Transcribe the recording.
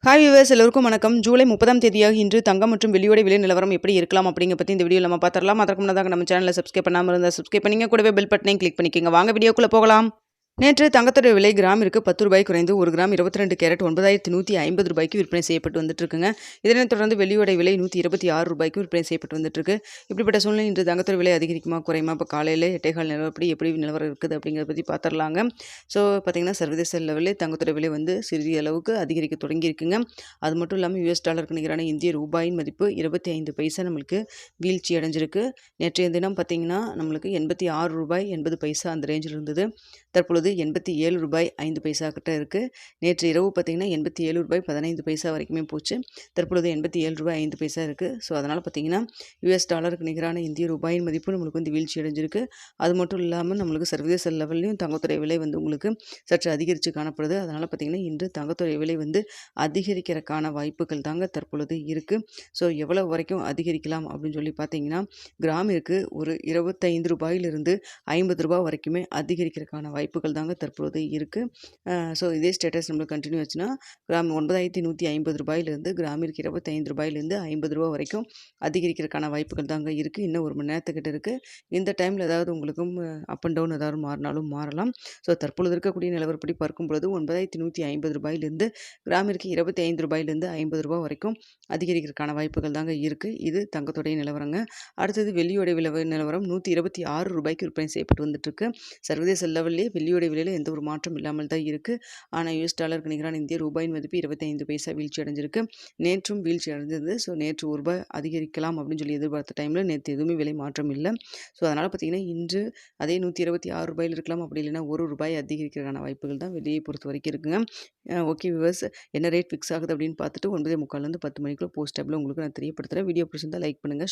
Hi viewers, எல்லோருக்கும் வணக்கம். ஜூலை 30ஆம் தேதியாக இன்று தங்கம் மற்றும் வெள்ளியோட விலை நிலவரம் எப்படி இருக்கலாம் அப்படிங்க பற்றி இந்த வீடியோ நம்ம பார்த்துடலாம். அதற்கு முன்னதாக நம்ம சேனலை சப்ஸ்கிரைப் பண்ணாமல் இருந்தால் சப்ஸ்கிரைப் பண்ணிங்க, கூடவே பெல் பட்டனையும் கிளிக் பண்ணிக்கோங்க. வாங்க வீடியோக்குள்ளே போகலாம். நேற்று தங்கத்தோட விலை கிராமிற்கு 10 ரூபாய் குறைந்து 1 கிராம் 22 கேரட் 9150 ரூபாய்க்கு விற்பனை செய்யப்பட்டு வந்துட்டு இருக்குங்க. இதனைத் தொடர்ந்து வெள்ளியோட விலை 126 ரூபாய்க்கு விற்பனை செய்யப்பட்டு வந்துட்டு இருக்கு. இப்படிப்பட்ட சூழ்நிலை இன்று தங்கத்தோட விலை அதிகரிக்குமா குறையுமா? இப்போ காலையில் 8:15 நிலவரப்படி எப்படி நிலவரம் இருக்குது அப்படிங்கிறத பற்றி பார்த்துடலாங்க. ஸோ பார்த்தீங்கன்னா சர்வதேச லெவலில் தங்கத்தோட விலை சிறிய அளவுக்கு அதிகரிக்க தொடங்கியிருக்குங்க. அது மட்டும் இல்லாமல் US டாலருக்கு நிகரான இந்திய ரூபாயின் மதிப்பு 25 பைசா நம்மளுக்கு வீழ்ச்சி அடைஞ்சிருக்கு. நேற்றைய தினம் பார்த்தீங்கன்னா நம்மளுக்கு 86 ரூபாய் 80 பைசா அந்த ரேஞ்சில் இருந்தது. தற்பொழுது 87 ரூபாய் 5 பைசா கிட்ட இருக்குது. நேற்று இரவு பார்த்தீங்கன்னா 87 ரூபாய் 15 பைசா வரைக்குமே போச்சு. தற்பொழுது 87 ரூபாய் 5 பைசா இருக்குது. ஸோ அதனால் பார்த்தீங்கன்னா US டாலருக்கு நிகரான இந்திய ரூபாயின் மதிப்பு நம்மளுக்கு வீழ்ச்சி அடைஞ்சிருக்கு. அது மட்டும் இல்லாமல் நம்மளுக்கு சர்வதேச லெவல்லையும் தங்கத்துறை விலை உங்களுக்கு சற்று அதிகரித்து காணப்படுது. அதனால் பார்த்தீங்கன்னா இன்று தங்கத்துறை விலை அதிகரிக்கிறதுக்கான வாய்ப்புகள் தாங்க தற்பொழுது இருக்குது. ஸோ எவ்வளோ வரைக்கும் அதிகரிக்கலாம் அப்படின்னு சொல்லி பார்த்தீங்கன்னா கிராமிற்கு ஒரு 25 ரூபாயிலிருந்து 50 ரூபாய் வரைக்குமே அதிகரிக்கிறதுக்கான வாய்ப்புகள் தாங்க தற்பொழுது இருக்குது. ஸோ இதே ஸ்டேட்டஸ் நம்மளுக்கு கண்டினியூ ஆச்சுன்னா கிராம் 9150 ரூபாயிலிருந்து கிராமிற்கு 25 ரூபாயிலிருந்து 50 ரூபா வரைக்கும் அதிகரிக்கிறதுக்கான வாய்ப்புகள் தாங்க இருக்குது. இன்னும் ஒரு மணி நேரத்துக்கிட்ட இருக்குது. இந்த டைமில் ஏதாவது உங்களுக்கும் அப் அண்ட் டவுன் ஏதாவது மாறினாலும் மாறலாம். ஸோ தற்பொழுது இருக்கக்கூடிய நிலவரப்படி பார்க்கும் பொழுது 9150 ரூபாயிலிருந்து கிராமிற்கு 25 ரூபாயிலிருந்து 50 ரூபா வரைக்கும் அதிகரிக்கிறதுக்கான வாய்ப்புகள் தாங்க இருக்குது. இது தங்கத்துடைய நிலவரங்க. அடுத்தது வெள்ளியோடைய நிலவரம் 126 ரூபாய்க்கு விற்பனை செய்யப்பட்டு வந்துட்டுருக்கு. சர்வதேச லெவல்லே வெள்ளியோட விலையில் எந்த ஒரு மாற்றம் இல்லாமல் தான் இருக்குது. ஆனால் US டாலருக்கு நிகரான இந்திய ரூபாயின் மதிப்பு 25 பைசா வீழ்ச்சி அடைஞ்சிருக்கு. நேற்றும் வீழ்ச்சி அடைஞ்சது. ஸோ நேற்று ஒரு ரூபாய் அதிகரிக்கலாம் அப்படின்னு சொல்லி எதிர்பார்த்த டைமில் நேற்று எதுவுமே விலை மாற்றம் இல்லை. ஸோ அதனால் பார்த்தீங்கன்னா இன்று அதே 126 ரூபாயில் இருக்கலாம். அப்படி இல்லைன்னா ஒரு ரூபாய் அதிகரிக்கிறதுக்கான வாய்ப்புகள் தான் வெளியே பொறுத்த வரைக்கும் இருக்குங்க. ஓகே வியூவர்ஸ், என்ன ரேட் ஃபிக்ஸ் ஆகுது அப்படின்னு பார்த்துட்டு 9:45 10 மணிக்குள்ள போஸ்ட் டேப்பில் உங்களுக்கு நான் தெரியப்படுத்துகிறேன். வீடியோ பிடிச்சிருந்தால் லைக் பண்ணுங்கள்.